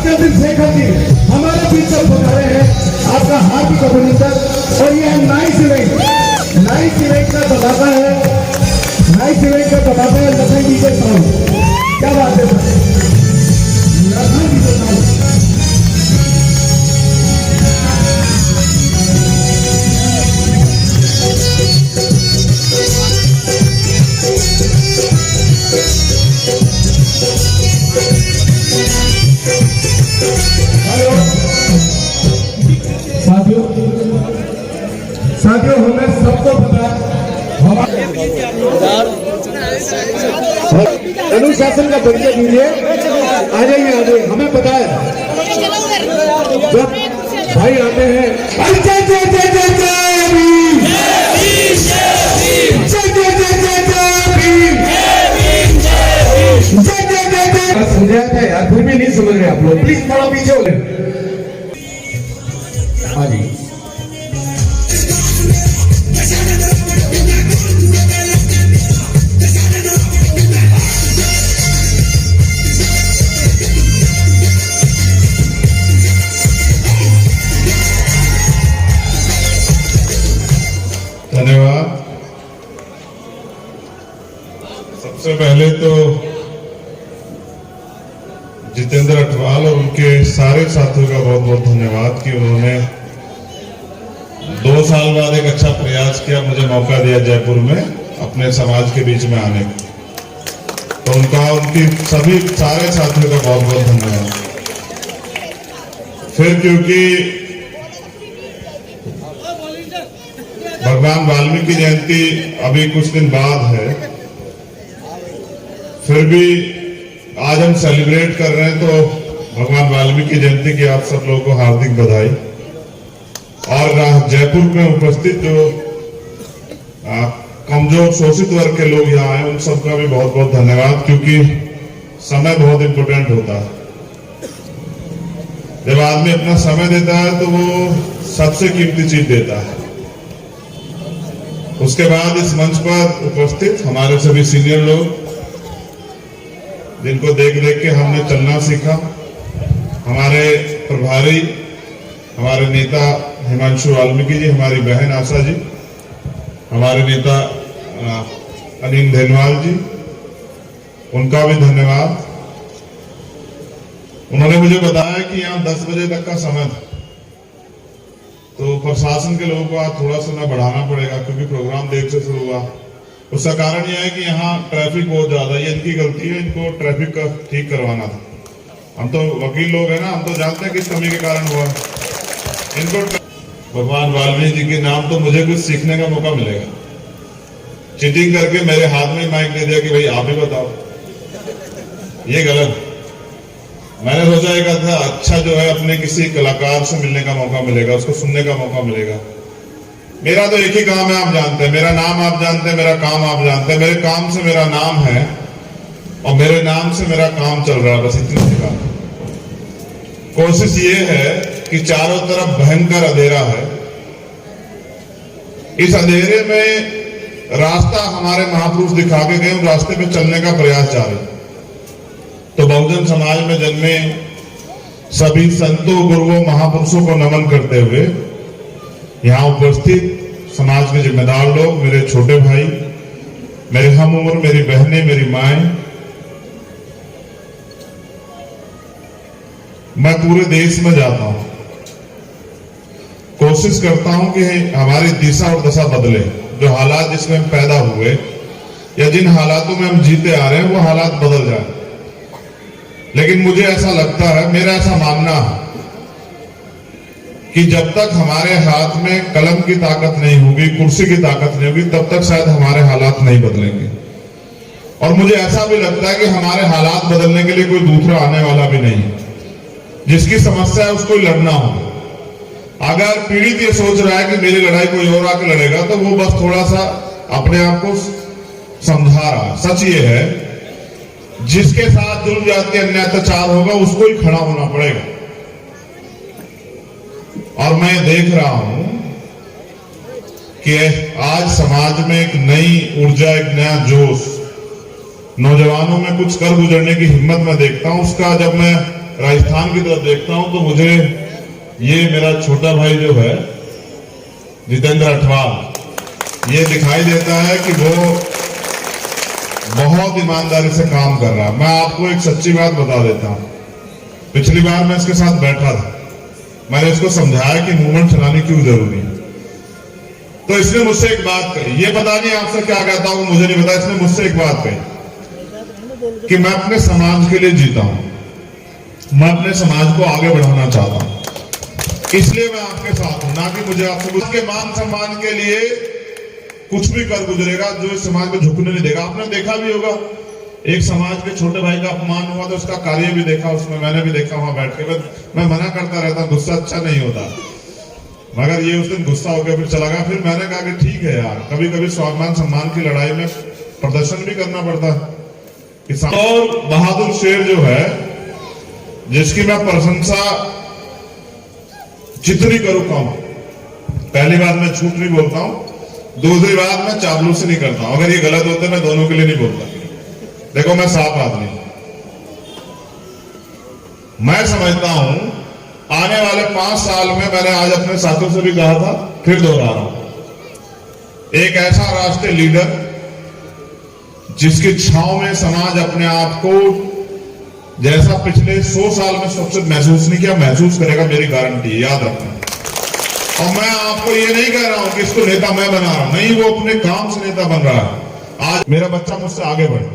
चंद्रशेखर जी हमारे बीच में पधारे हैं। आपका हार्दिक अभिनंदन। और यह नाइस इवेंट का धमाका है, लखन जी के साउंड। क्या बात है सर, लखन जी के साउंड। साथियों हमें सबको पता है, अनुशासन का परिचय दीजिए। आ जाइए, हमें पता है जब भाई आते हैं समझाया था यार, फिर भी नहीं समझ रहे आप लोग। प्लीज थोड़ा पीछे हो गए। हाँ जी, धन्यवाद। सबसे पहले तो जितेंद्र अठवाल और उनके सारे साथियों का बहुत बहुत धन्यवाद कि उन्होंने 2 साल बाद एक अच्छा प्रयास किया, मुझे मौका दिया जयपुर में अपने समाज के बीच में आने का। तो उनकी सभी सारे साथियों का बहुत बहुत धन्यवाद। फिर क्योंकि भगवान वाल्मीकि जयंती अभी कुछ दिन बाद है, फिर भी आज हम सेलिब्रेट कर रहे हैं, तो भगवान वाल्मीकि जयंती की आप सब लोगों को हार्दिक बधाई। और जयपुर में उपस्थित जो कमजोर शोषित वर्ग के लोग यहाँ आए, उन सबका भी बहुत बहुत धन्यवाद, क्योंकि समय बहुत इंपॉर्टेंट होता है। जब आदमी अपना समय देता है तो वो सबसे कीमती चीज देता है। उसके बाद इस मंच पर उपस्थित हमारे सभी सीनियर लोग, जिनको देख देख के हमने चलना सीखा, हमारे प्रभारी, हमारे नेता हिमांशु वाल्मीकि जी, हमारी बहन आशा जी, हमारे नेता अनिल धेनवाल जी, उनका भी धन्यवाद। उन्होंने मुझे बताया कि यहाँ 10 बजे तक का समय था, तो प्रशासन के लोगों को आज थोड़ा समय बढ़ाना पड़ेगा, क्योंकि प्रोग्राम देर से शुरू हुआ। उसका कारण यह है कि यहाँ ट्रैफिक बहुत ज्यादा है। ये इनकी गलती है, इनको ट्रैफिक का ठीक करवाना था। हम तो वकील लोग हैं ना, हम तो जानते हैं किस कमी के कारण हुआ। इनको भगवान वाल्मीकि जी के नाम तो मुझे कुछ सीखने का मौका मिलेगा। चीटिंग करके मेरे हाथ में माइक दे दिया कि भाई आप ही बताओ, ये गलत। मैंने सोचा एक अच्छा जो है अपने किसी कलाकार से मिलने का मौका मिलेगा, उसको सुनने का मौका मिलेगा। मेरा तो एक ही काम है, आप जानते हैं, मेरा नाम आप जानते हैं, मेरा काम आप जानते हैं। मेरे काम से मेरा नाम है और मेरे नाम से मेरा काम चल रहा है, बस इतनी सी बात। कोशिश ये है कि चारों तरफ भयंकर अंधेरा है, इस अंधेरे में रास्ता हमारे महापुरुष दिखा के गए, उस रास्ते पे चलने का प्रयास जारी। तो बहुजन समाज में जन्मे सभी संतों, गुरुओं, महापुरुषों को नमन करते हुए यहाँ उपस्थित समाज के जिम्मेदार लोग, मेरे छोटे भाई, मेरे हम उम्र, मेरी बहनें, मेरी माएं, मैं पूरे देश में जाता हूं, कोशिश करता हूं कि हमारी दिशा और दशा बदले। जो हालात जिसमें हम पैदा हुए या जिन हालातों में हम जीते आ रहे हैं वो हालात बदल जाए। लेकिन मुझे ऐसा लगता है, मेरा ऐसा मानना है कि जब तक हमारे हाथ में कलम की ताकत नहीं होगी, कुर्सी की ताकत नहीं होगी, तब तक शायद हमारे हालात नहीं बदलेंगे। और मुझे ऐसा भी लगता है कि हमारे हालात बदलने के लिए कोई दूसरा आने वाला भी नहीं है। जिसकी समस्या है उसको लड़ना होगा। अगर पीड़ित ये सोच रहा है कि मेरी लड़ाई कोई और आके लड़ेगा, तो वो बस थोड़ा सा अपने आप को समझा रहा है। सच ये है, जिसके साथ जुल्म जाति अन्याय अत्याचार होगा उसको ही खड़ा होना पड़ेगा। और मैं देख रहा हूं कि आज समाज में एक नई ऊर्जा, एक नया जोश, नौजवानों में कुछ कर गुजरने की हिम्मत मैं देखता हूं। उसका जब मैं राजस्थान की तरफ देखता हूं तो मुझे ये मेरा छोटा भाई जो है जितेंद्र अठवाल, ये दिखाई देता है कि वो बहुत ईमानदारी से काम कर रहा है। मैं आपको एक सच्ची बात बता देता हूं। पिछली बार मैं इसके साथ बैठा था, मैंने इसको समझाया कि मूवमेंट चलानी क्यों जरूरी है, तो इसने मुझसे एक बात कही। ये पता नहीं आपसे क्या कहता हूं, मुझे नहीं पता। इसने मुझसे एक बात कही कि मैं अपने समाज के लिए जीता हूं, मैं अपने समाज को आगे बढ़ाना चाहता हूं, इसलिए मैं आपके साथ हूं। ना कि मुझे आपके मान सम्मान के लिए कुछ भी कर गुजरेगा जो इस समाज को झुकने नहीं देगा। आपने देखा भी होगा, एक समाज के छोटे भाई का अपमान हुआ तो उसका कार्य भी देखा, उसमें मैंने भी देखा वहां बैठ के। मैं मना करता रहता, गुस्सा अच्छा नहीं होता, मगर ये उस दिन गुस्सा हो गया, फिर चला गया। फिर मैंने कहा कि ठीक है यार, कभी कभी स्वाभिमान सम्मान की लड़ाई में प्रदर्शन भी करना पड़ता है। और बहादुर शेर जो है, जिसकी मैं प्रशंसा जितनी करूं कम। पहली बात मैं झूठ नहीं बोलता हूं, दूसरी बात मैं चापलूसी नहीं करता हूं। अगर ये गलत होते मैं दोनों के लिए नहीं बोलता। देखो मैं साफ आदमी, मैं समझता हूं आने वाले 5 साल में, मैंने आज अपने साथियों से भी कहा था, फिर दोहरा रहा हूं, एक ऐसा राष्ट्रीय लीडर जिसकी छांव में समाज अपने आप को जैसा पिछले 100 साल में सबसे महसूस नहीं किया, महसूस करेगा, मेरी गारंटी, याद रखना। और मैं आपको ये नहीं कह रहा हूं कि इसको नेता मैं बना रहा हूं, नहीं, वो अपने काम से नेता बन रहा है। आज मेरा बच्चा मुझसे आगे बढ़े,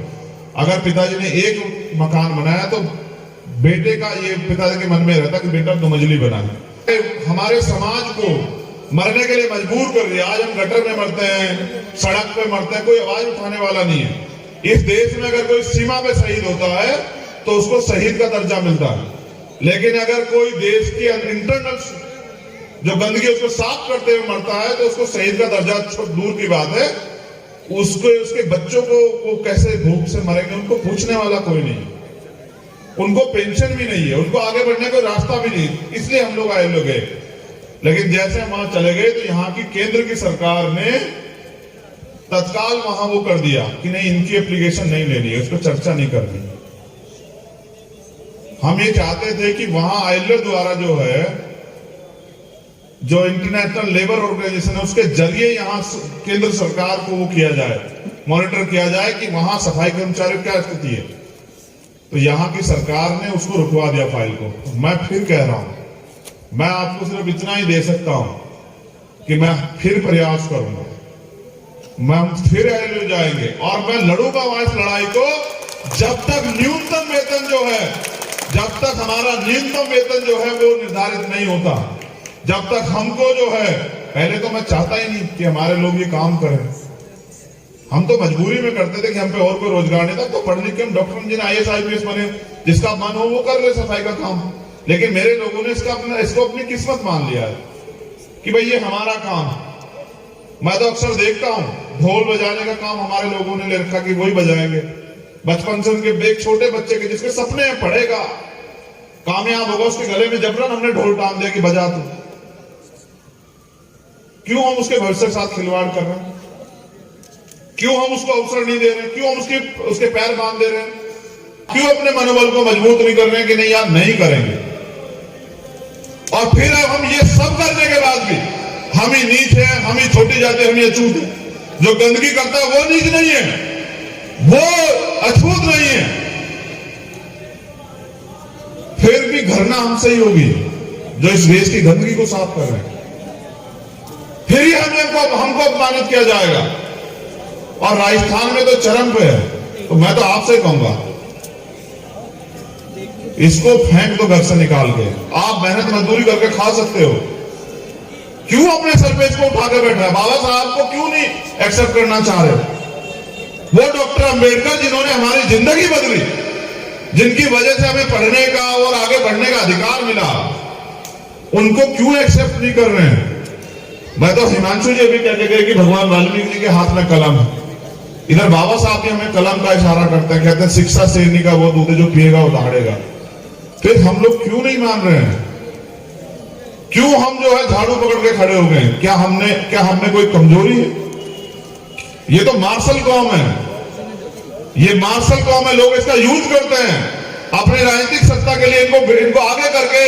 अगर पिताजी ने एक मकान बनाया तो बेटे का ये पिताजी के मन में रहता कि बेटा 2 मंजिली बनाए। हमारे समाज को मरने के लिए मजबूर कर दिया। आज हम गटर में मरते हैं, सड़क पे मरते हैं, कोई आवाज उठाने वाला नहीं है। इस देश में अगर कोई सीमा पे शहीद होता है तो उसको शहीद का दर्जा मिलता है, लेकिन अगर कोई देश की इंटरनल जो गंदगी उसको साफ करते हुए मरता है तो उसको शहीद का दर्जा दूर की बात है, उसको, उसके बच्चों को वो कैसे भूख से मरेंगे उनको पूछने वाला कोई नहीं, उनको पेंशन भी नहीं है, उनको आगे बढ़ने का रास्ता भी नहीं। इसलिए हम लोग आए लोग गए। लेकिन जैसे हम वहां चले गए तो यहाँ की केंद्र की सरकार ने तत्काल वहां वो कर दिया कि नहीं, इनकी एप्लीकेशन नहीं लेनी है, उस पर चर्चा नहीं करनी। हम ये चाहते थे कि वहां आईएलओ द्वारा जो है, जो इंटरनेशनल लेबर ऑर्गेनाइजेशन है, उसके जरिए यहाँ केंद्र सरकार को वो किया जाए, मॉनिटर किया जाए कि वहां सफाई कर्मचारियों की क्या स्थिति है। तो यहाँ की सरकार ने उसको रुकवा दिया फाइल को। मैं फिर कह रहा हूं, मैं आपको सिर्फ इतना ही दे सकता हूं कि मैं फिर प्रयास करूंगा, मैं फिर आईएलओ जाएंगे और मैं लड़ूंगा वहां इस लड़ाई को जब तक न्यूनतम वेतन जो है, जब तक हमारा न्यूनतम वेतन जो है वो निर्धारित नहीं होता, जब तक हमको जो है, पहले तो मैं चाहता ही नहीं कि हमारे लोग ये काम करें, हम तो मजबूरी में करते थे कि हम पे और कोई रोजगार नहीं था, तो पढ़ लिख के हम डॉक्टर इंजीनियर आईएएस आईपीएस बने, जिसका मन हो वो कर ले सफाई का काम। लेकिन मेरे लोगों ने इसको अपनी किस्मत मान लिया है कि भाई ये हमारा काम है। मैं तो अक्सर देखता हूं ढोल बजाने का काम हमारे लोगों ने ले रखा कि वही बजाएंगे। बचपन से उनके एक छोटे बच्चे के जिसके सपने हैं पढ़ेगा, कामयाब होगा, उसके गले में जबरन हमने ढोल टांग दिया कि बजा तू। क्यों हम उसके भविष्य के साथ खिलवाड़ कर रहे हैं? क्यों हम उसको अवसर नहीं दे रहे? क्यों हम उसके पैर बांध दे रहे हैं? क्यों अपने मनोबल को मजबूत नहीं कर रहे हैं कि नहीं यार नहीं करेंगे? और फिर अब हम ये सब करने के बाद भी हम ही नीच है, हम ही छोटी जाति, हम ही अछूत है। जो गंदगी करता है वो नीच नहीं है, वो अछूत नहीं है, फिर भी घर प्रेरणा हमसे ही होगी जो इस देश की गंदगी को साफ कर रहे हैं। फिर ही हमको अपमानित किया जाएगा। और राजस्थान में तो चरम पे है। तो मैं तो आपसे कहूंगा, इसको फेंक दो घर से निकाल के। आप मेहनत मजदूरी करके खा सकते हो, क्यों अपने सर पे इसको उठा के बैठा है? बाबा साहब को क्यों नहीं एक्सेप्ट करना चाह रहे? वो डॉक्टर अंबेडकर जिन्होंने हमारी जिंदगी बदली, जिनकी वजह से हमें पढ़ने का और आगे बढ़ने का अधिकार मिला, उनको क्यों एक्सेप्ट नहीं कर रहे हैं? मैं तो हिमांशु जी भी कहते गए कि भगवान वाल्मीकि जी के हाथ में कलम है। इधर बाबा साहब भी हमें कलम का इशारा करते हैं, कहते हैं शिक्षा शेरनी का वो दूध जो पिएगा वो दहाड़ेगा। फिर हम लोग क्यों नहीं मान रहे हैं? क्यों हम जो है झाड़ू पकड़ के खड़े हो गए? क्या हमने कोई कमजोरी है? ये तो मार्शल कौम है, ये मार्शल कौम है। लोग इसका यूज करते हैं अपनी राजनीतिक सत्ता के लिए। इनको आगे करके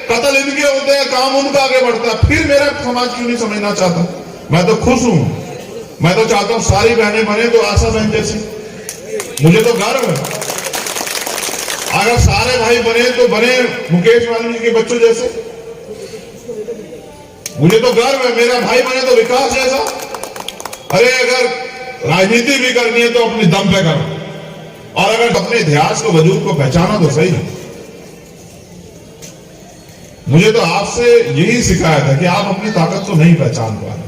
कत्ल इनके होते हैं, काम उनका आगे बढ़ता है। फिर मेरा समाज क्यों नहीं समझना चाहता? मैं तो खुश हूं। मैं तो चाहता हूं सारी बहनें बने तो आशा बहन जैसी। मुझे तो गर्व है। अगर सारे भाई बने तो बने मुकेश वाल्मीकि के बच्चों जैसे। मुझे तो गर्व है। मेरा भाई बने तो विकास जैसा। अरे अगर राजनीति भी करनी है तो अपनी दम पे करो, और अगर अपने इतिहास को, वजूद को पहचाना तो सही। मुझे तो आपसे यही शिकायत है कि आप अपनी ताकत को नहीं पहचान पा रहे,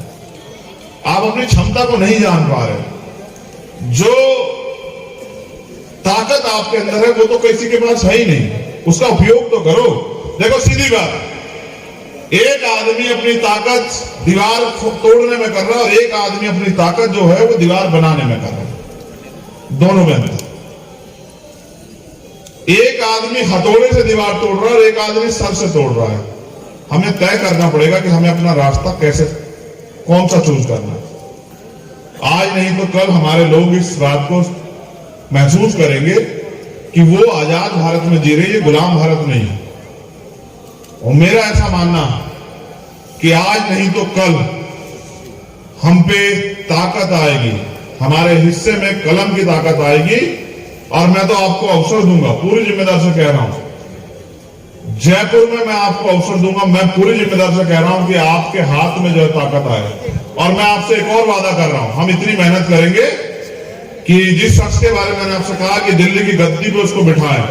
आप अपनी क्षमता को नहीं जान पा रहे। जो ताकत आपके अंदर है वो तो किसी के पास है ही नहीं, उसका उपयोग तो करो। देखो सीधी बात, एक आदमी अपनी ताकत दीवार तोड़ने में कर रहा है और एक आदमी अपनी ताकत जो है वो दीवार बनाने में कर रहा है। दोनों में अंतर। एक आदमी हथौड़े से दीवार तोड़ रहा है और एक आदमी सर से तोड़ रहा है। हमें तय करना पड़ेगा कि हमें अपना रास्ता कैसे, कौन सा चूज करना है। आज नहीं तो कल हमारे लोग इस बात को महसूस करेंगे कि वो आजाद भारत में जी रही है, गुलाम भारत नहीं है। और मेरा ऐसा मानना कि आज नहीं तो कल हम पे ताकत आएगी, हमारे हिस्से में कलम की ताकत आएगी। और मैं तो आपको अवसर दूंगा, पूरी जिम्मेदारी से कह रहा हूं, जयपुर में मैं आपको अवसर दूंगा। मैं पूरी जिम्मेदारी से कह रहा हूं कि आपके हाथ में जो है ताकत आए। और मैं आपसे एक और वादा कर रहा हूं, हम इतनी मेहनत करेंगे कि जिस शख्स के बारे में मैंने आपसे कहा कि दिल्ली की गद्दी पे उसको बिठाएं,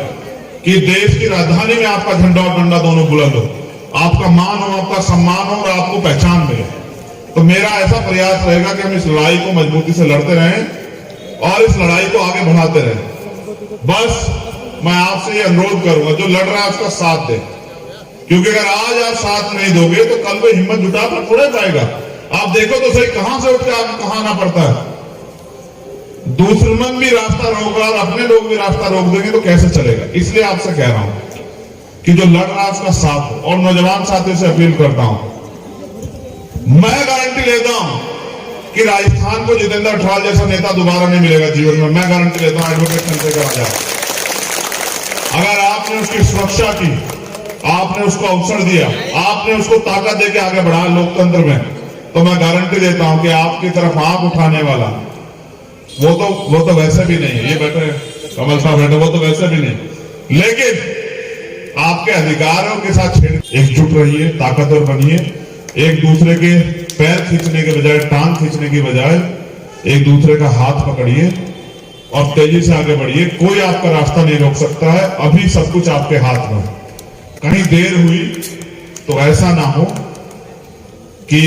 कि देश की राजधानी में आपका झंडा और डंडा दोनों बुलंद हो, आपका मान हो, आपका सम्मान हो और आपको पहचान मिले। तो मेरा ऐसा प्रयास रहेगा कि हम इस लड़ाई को मजबूती से लड़ते रहें और इस लड़ाई को आगे बढ़ाते रहें। बस मैं आपसे ये अनुरोध करूंगा, जो लड़ रहा है उसका साथ दे, क्योंकि अगर आज आप साथ नहीं दोगे तो कल वो हिम्मत जुटाकर थोड़े पाएगा। आप देखो तो सही, कहां से उठ के आपको कहां आना पड़ता है। दुश्मन भी रास्ता रोक रहा और अपने लोग भी रास्ता रोक देंगे तो कैसे चलेगा। इसलिए आपसे कह रहा हूं कि जो लड़ रहा है उसका साथ हो। और नौजवान साथियों से अपील करता हूं, मैं गारंटी लेता हूं कि राजस्थान को जितेंद्र अठवाल जैसा नेता दोबारा नहीं मिलेगा जीवन में। मैं गारंटी लेता हूं एडवोकेट चंद्रशेखर आजाद। अगर आपने उसकी सुरक्षा की, आपने उसको अवसर दिया, आपने उसको ताकत देके आगे बढ़ाया लोकतंत्र में, तो मैं गारंटी देता हूं कि आपकी तरफ आंख उठाने वाला वो तो वैसे भी नहीं। ये बैठे कमल साहब बैठे, वो तो वैसे भी नहीं। लेकिन आपके अधिकारों के साथ एकजुट रहिए, ताकतवर बनिए। एक दूसरे के पैर खींचने के बजाय, टांग खींचने की बजाय एक दूसरे का हाथ पकड़िए और तेजी से आगे बढ़िए। कोई आपका रास्ता नहीं रोक सकता है। अभी सब कुछ आपके हाथ में। कहीं देर हुई तो ऐसा ना हो कि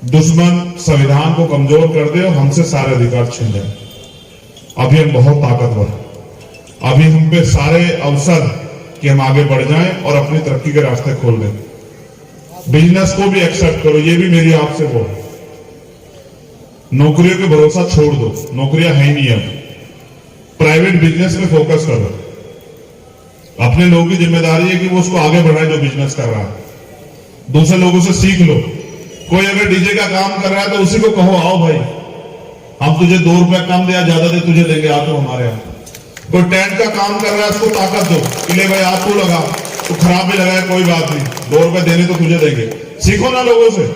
दुश्मन संविधान को कमजोर कर दे और हमसे सारे अधिकार छीन जाए। अभी हम बहुत ताकतवर, अभी हम पे सारे अवसर कि हम आगे बढ़ जाएं और अपनी तरक्की के रास्ते खोल दें। बिजनेस को भी एक्सेप्ट करो, ये भी मेरी आपसे वो। नौकरियों के भरोसा छोड़ दो, नौकरियां है ही नहीं। अब प्राइवेट बिजनेस में फोकस करो। अपने लोगों की जिम्मेदारी है कि वो उसको आगे बढ़ाए जो बिजनेस कर रहा है। दूसरे लोगों से सीख लो। कोई अगर डीजे का काम कर रहा है तो उसी को कहो, आओ भाई हम तुझे 2 रुपए कम दे या ज्यादा दे तुझे देंगे, आ तो हमारे यहाँ। कोई टेंट का काम कर रहा है उसको ताकत दो कि ले भाई आप तू लगा, तो खराब भी लगाए कोई बात नहीं, 2 रुपए देने तो तुझे देंगे। सीखो ना लोगों से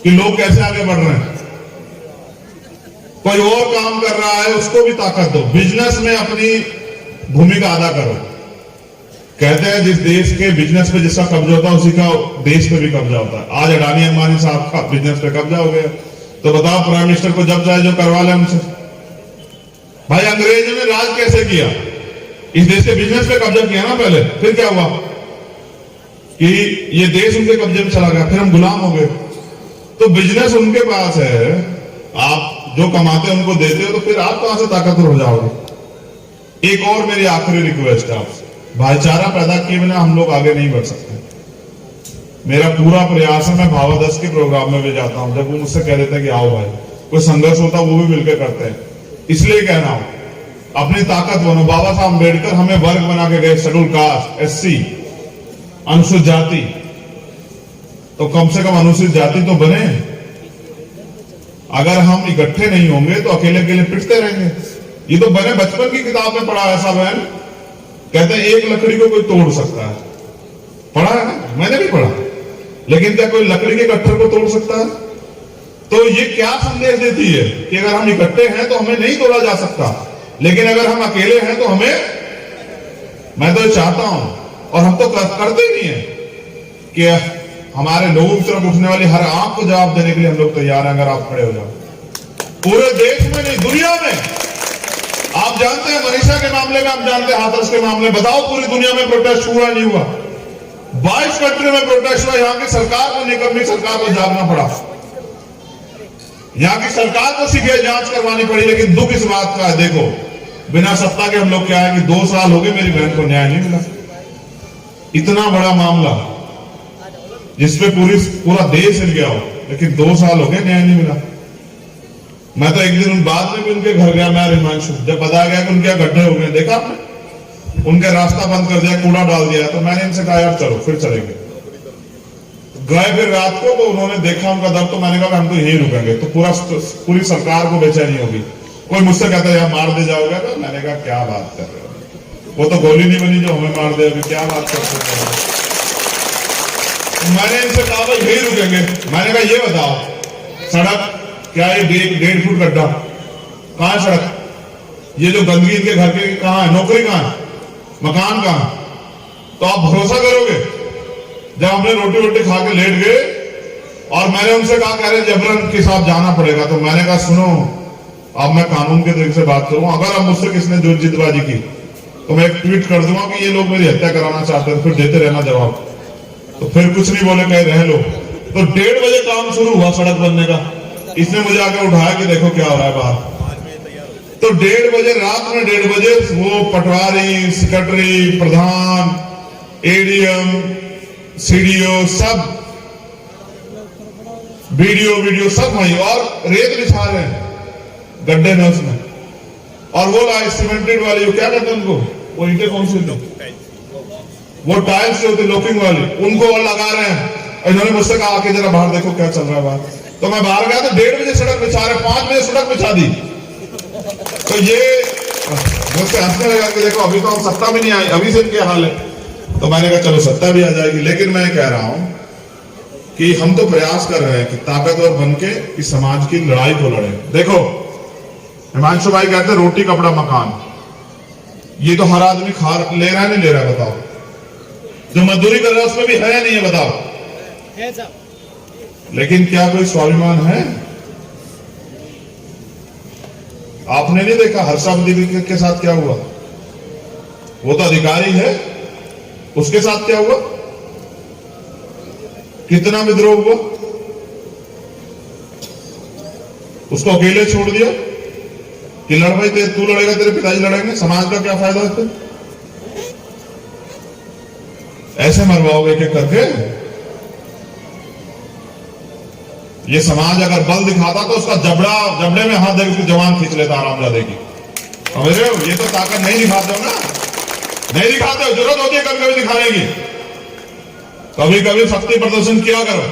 कि लोग कैसे आगे बढ़ रहे हैं। कोई और काम कर रहा है उसको भी ताकत दो। बिजनेस में अपनी भूमिका अदा करो। कहते हैं जिस देश के बिजनेस पे जिसका कब्जा होता है उसी का देश पे भी कब्जा होता है। आज अडानी अंबानी साहब का बिजनेस पे कब्जा हो गया, तो बताओ प्राइम मिनिस्टर को जब चाहे जो करवा ले हमसे। भाई अंग्रेजों ने राज कैसे किया? इस देश के बिजनेस पे कब्जा किया ना पहले, फिर क्या हुआ कि ये देश उनके कब्जे में चला गया, फिर हम गुलाम हो गए। तो बिजनेस उनके पास है, आप जो कमाते हैं उनको देते हो, तो फिर आप कहां से ताकतवर हो जाओगे। एक और मेरी आखिरी रिक्वेस्ट है आपसे, भाईचारा पैदा किए बिना हम लोग आगे नहीं बढ़ सकते। मेरा पूरा प्रयास है, मैं भावादस के प्रोग्राम में भी जाता हूं, जब वो मुझसे कह देते हैं कि आओ भाई, कोई संघर्ष होता है वो भी मिलकर करते हैं। इसलिए कह रहा हूं अपनी ताकत बनो। बाबा साहब अम्बेडकर हमें वर्ग बना के गए, शेड्यूल कास्ट, एससी, अनुसूचित जाति, तो कम से कम अनुसूचित जाति तो बने। अगर हम इकट्ठे नहीं होंगे तो अकेले अकेले पिटते रहेंगे। ये तो बने बचपन की किताब में पढ़ा ऐसा बहन, कहते हैं एक लकड़ी को कोई तोड़ सकता है, पढ़ा है ना, मैंने भी पढ़ा। लेकिन क्या कोई लकड़ी के गट्ठर को तोड़ सकता है? तो ये क्या संदेश देती है कि अगर हम इकट्ठे हैं तो हमें नहीं तोड़ा जा सकता, लेकिन अगर हम अकेले हैं तो हमें, मैं तो चाहता हूं और हम तो करते ही नहीं है कि हमारे लोगों की तरफ उठने वाली हर आंख को जवाब देने के लिए हम लोग तैयार हैं। अगर आप खड़े हो जाओ, पूरे देश में नहीं दुनिया में, आप जानते हैं मनीषा के मामले में, आप जानते हैं हाथरस के मामले में, बताओ पूरी दुनिया में प्रोटेस्ट हुआ नहीं हुआ? 22 कंट्री में प्रोटेस्ट हुआ। यहां की सरकार को निकम्मी सरकार को जागना पड़ा, यहां की सरकार को सीबीआई जांच करवानी पड़ी। लेकिन दुख इस बात का है, देखो बिना सत्ता के हम लोग क्या है कि 2 साल हो गए मेरी बहन को न्याय नहीं मिला। इतना बड़ा मामला जिसपे पूरा देश हिल गया हो, लेकिन 2 साल हो गए न्याय नहीं मिला। मैं तो एक दिन बाद में भी उनके घर गया, मैं हिमांशु, जब बताया गया कि उनके गड्ढे हो गए, देखा आपने, उनके रास्ता बंद कर दिया, कूड़ा डाल दिया, तो मैंने इनसे कहा यार चलो फिर चलेंगे। गए फिर रात को, तो उन्होंने देखा उनका दर्द, तो मैंने कहा हम तो यहीं रुकेंगे। तो पूरी सरकार को बेचैनी होगी। कोई मुझसे कहता है यार मार दे जाओगे, तो मैंने कहा क्या बात कर रहे हो, वो तो गोली नहीं बनी जो हमें मार दे, अभी क्या बात करते हैं। मैंने इनसे कहा भाई यहीं रुकेंगे। मैंने कहा ये बताओ सड़क क्या है, 1.5 फुट गड्ढा, कहां है सड़क? ये जो गंदगी इनके घर के कहां है? नौकरी कहां है? मकान कहां? तो आप भरोसा करोगे, जब हमने रोटी वोटी खा के लेट गए और मैंने उनसे कहा कह रहे जबरन के साथ जाना पड़ेगा, तो मैंने कहा सुनो अब मैं कानून के तरीके से बात करूं, अगर अब मुझसे किसने जो जिदबाजी की तो मैं एक ट्वीट कर दूंगा कि ये लोग मेरी हत्या कराना चाहते हैं, फिर देते रहना जवाब। तो फिर कुछ नहीं बोले, कहे रह लो। तो 1:30 बजे काम शुरू हुआ सड़क बनने का। इसने मुझे आके उठाया कि देखो क्या हो रहा है बाहर। तो 1:30 बजे, रात में 1:30 बजे वो पटवारी, सेक्रेटरी, प्रधान, एडीएम, सीडीओ, सब वीडियो सब वहीं, और रेत बिछा रहे हैं गड्ढे में उसमें। और वो लाए सीमेंटेड वाली, वो क्या कहते हैं उनको, वो ईंटें कौन सी होती, वो टाइल्स जो होती लॉकिंग वाली, उनको और लगा रहे हैं। इन्होंने मुझसे कहा आके जरा बाहर देखो क्या चल रहा है बाहर। तो मैं बाहर गया तो 1:30 बजे सड़क बिछा रहे, 5 बजे सड़क बिछा दी। तो ये मुझसे हंसने लगा कि देखो अभी तो हम सत्ता भी नहीं आई, अभी से क्या हाल है। तो मैंने कहा चलो सत्ता भी आ जाएगी। लेकिन मैं कह रहा हूं कि हम तो प्रयास कर रहे हैं कि ताकतवर बनके इस समाज की लड़ाई को लड़े। देखो हिमांशु भाई कहते हैं रोटी कपड़ा मकान, ये तो हर आदमी खा ले रहा है, नहीं ले रहा है बताओ? जो मजदूरी कर रहा है उसमें भी है या नहीं है बताओ? है साहब। लेकिन क्या कोई स्वाभिमान है? आपने नहीं देखा हर्षावधि के साथ क्या हुआ? वो तो अधिकारी है, उसके साथ क्या हुआ? कितना विद्रोह हुआ? उसको अकेले छोड़ दिया कि लड़ भाई, तू लड़ेगा, तेरे पिताजी लड़ेंगे, समाज का क्या फायदा है? ऐसे मरवाओगे एक करके? ये समाज अगर बल दिखाता तो उसका जबड़े में हाथ देकर उसकी जवान खींच लेता आरामजादे की। समझ रहे हो? ये तो ताकत नहीं दिखाते हो ना, नहीं दिखाते हो। जरूरत होती है कभी कभी दिखाने की, कभी कभी शक्ति प्रदर्शन किया करो,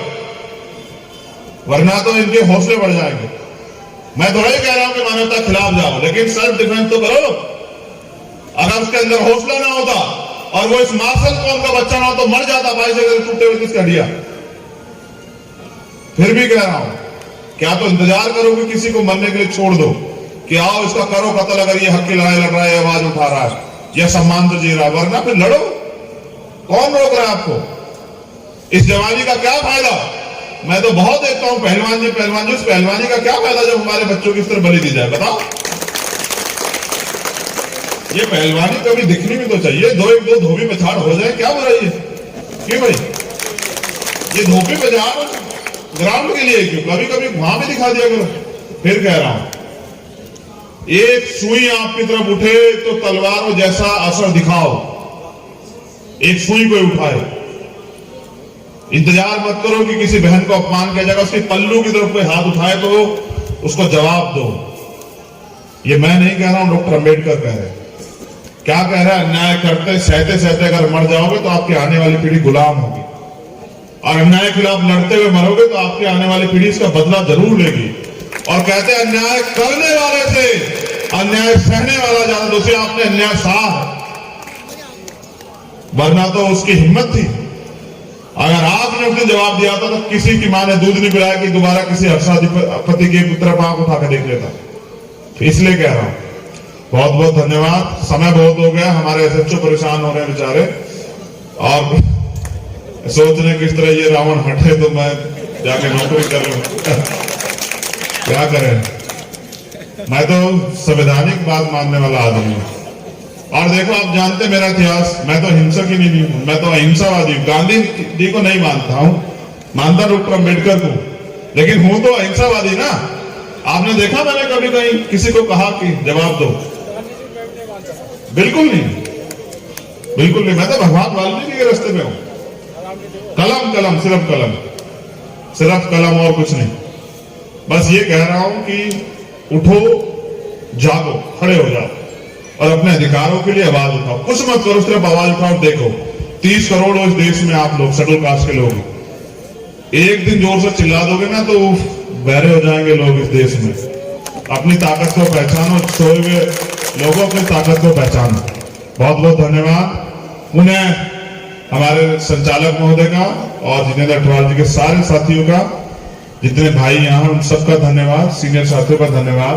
वरना तो इनके हौसले बढ़ जाएंगे। मैं थोड़ा ही कह रहा हूं कि मानवता के खिलाफ जाओ, लेकिन सेल्फ डिफेंस तो करो। अगर उसके अंदर हौसला ना होता और वो इस मार्शल कौम का बच्चा ना हो तो मर जाता भाई से टूटे हुए किसका दिया। फिर भी कह रहा हूं, क्या तो इंतजार करो कि किसी को मरने के लिए छोड़ दो कि आओ इसका करो कत्ल, अगर ये हक की लड़ाई लड़ रहा है, आवाज उठा रहा है, यह सम्मान तो जी रहा है, वरना फिर लड़ो। कौन रोक रहा है आपको? इस जवानी का क्या फायदा? मैं तो बहुत देखता हूं पहलवान जी उस पहलवानी का क्या फायदा जब हमारे बच्चों की इस तरह बलि दी जाए? बताओ। ये पहलवानी कभी दिखनी भी तो चाहिए, दो धोबी में छाड़ हो जाए, क्या बुराई है? क्यों भाई? ये धोबी पे जा ग्राउंड के लिए क्यों? कभी कभी वहां भी दिखा दिया करो। फिर कह रहा हूं, एक सुई आपकी तरफ उठे तो तलवारों जैसा असर दिखाओ। एक सुई कोई उठाए, इंतजार मत करो कि किसी बहन को अपमान किया जाएगा, उसके पल्लू की तरफ कोई हाथ उठाए तो उसको जवाब दो। ये मैं नहीं कह रहा हूं, डॉक्टर अंबेडकर कह रहे हैं। क्या कह रहा है? अन्याय करते सहते सहते अगर मर जाओगे तो आपकी आने वाली पीढ़ी गुलाम होगी, और अन्याय के खिलाफ लड़ते हुए मरोगे तो आपकी आने वाली पीढ़ी इसका बदला जरूर लेगी। और कहते हैं अन्याय करने वाले से अन्याय सहने वाला ज्यादा दोषी। आपने अन्याय सहा, वरना तो उसकी हिम्मत थी। अगर आपने उसने जवाब दिया था तो किसी की मां ने दूध नहीं पिलाया कि दोबारा किसी हर्षाधिपति के पुत्र आंख उठा के देख लेता। इसलिए कह रहा हूं, बहुत बहुत धन्यवाद। समय बहुत हो गया, हमारे एसएचओ परेशान हो रहे हैं बेचारे, और सोच रहे किस तरह ये रावण हटे तो मैं जाके नौकरी कर लूं। क्या करें, मैं तो संवैधानिक बात मानने वाला आदमी हूं। और देखो, आप जानते मेरा इतिहास, मैं तो हिंसक ही नहीं हूं, मैं तो अहिंसावादी हूं। गांधी जी को नहीं मानता हूं, मानता डॉक्टर अंबेडकर को, लेकिन हूं तो अहिंसावादी ना। आपने देखा मैंने कभी कहीं किसी को कहा कि जवाब दो? बिल्कुल नहीं, बिल्कुल नहीं। मैं तो भगवान वाल्मीकि के रास्ते में हूं। कलम कलम, सिर्फ कलम और कुछ नहीं। बस ये कह रहा हूं कि उठो, जागो, खड़े हो जाओ और अपने अधिकारों के लिए आवाज उठाओ। कुछ मत करो, सिर्फ आवाज उठाओ। देखो 30 करोड़ इस देश में आप लोग, शेड्यूल कास्ट के लोग, एक दिन जोर से चिल्ला दोगे ना तो बहरे हो जाएंगे लोग इस देश में। अपनी ताकत को पहचानो, सोए हुए लोगों की ताकत को पहचानो। बहुत बहुत धन्यवाद उन्हें, हमारे संचालक महोदय का और जितेंद्र अठवाल जी के सारे साथियों का, जितने भाई यहाँ उन सबका धन्यवाद, सीनियर साथियों का धन्यवाद,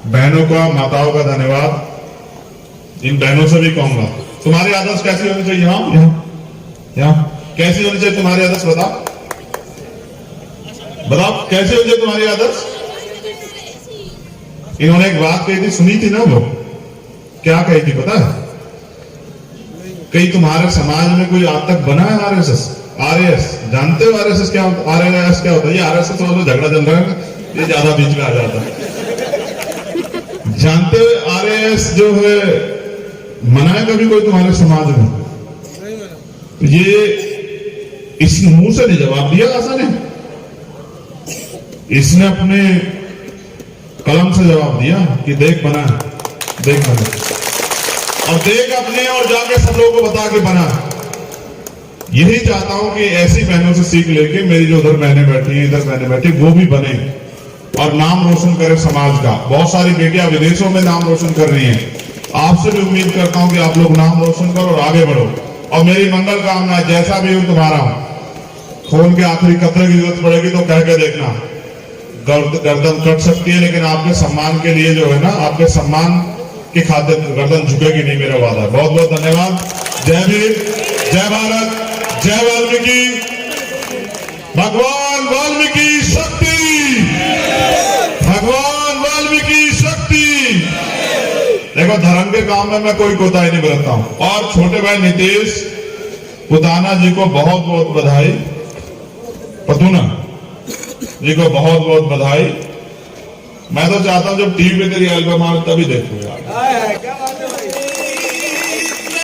बहनों का, माताओं का धन्यवाद। इन बहनों से भी कहूंगा, तुम्हारी आदर्श कैसी होनी चाहिए? यहाँ कैसी होनी चाहिए तुम्हारी आदर्श? बताओ कैसे होनी चाहिए तुम्हारी आदर्श? इन्होंने एक बात कही थी, सुनी थी ना? वो क्या कही थी पता है? कहीं तुम्हारे समाज में कोई आज तक बना है आरएस? जानते हो आरएसएस क्या होता? आरएस क्या होता है? ये आरएसएस वालों झगड़ा चल रहा है, ये ज्यादा बीच में आ जाता है। जानते हो आरएस जो है मना है कभी कोई तुम्हारे समाज में? ये इस मुंह से नहीं जवाब दिया आसान है, इसने अपने कलम से जवाब दिया कि देख बना है, देख बना, और देख अपने और जाके सब लोगों को बता के बना। यही चाहता हूं कि ऐसी बहनों से सीख लेके, मेरी जो उधर बहनें बैठी हैं, इधर बहनें बैठी, वो भी बने और नाम रोशन करे समाज का। बहुत सारी बेटियां विदेशों में नाम रोशन कर रही हैं। आपसे भी उम्मीद करता हूं कि आप लोग नाम रोशन करो और आगे बढ़ो। और मेरी मंगल कामना, जैसा भी हूं तुम्हारा हूं, खून के आखिरी कतरे की जरूरत पड़ेगी तो कह के देखना, गर्दन कट सकती है, लेकिन आपके सम्मान के लिए जो है ना, आपके सम्मान की खातिर गर्दन झुकेगी नहीं, मेरा वादा है। बहुत बहुत धन्यवाद। जय भीम, जय भारत, जय वाल्मीकि। भगवान वाल्मीकि शक्ति, भगवान वाल्मीकि शक्ति। देखो, धर्म के काम में मैं कोई कोताही नहीं बरतता हूं। और छोटे भाई नीतीश पुताना जी को बहुत बहुत बधाई, पतूना जी को बहुत बहुत बधाई। मैं तो चाहता हूं जब टीवी पे तेरी एल्बम आए तभी देखूंगा।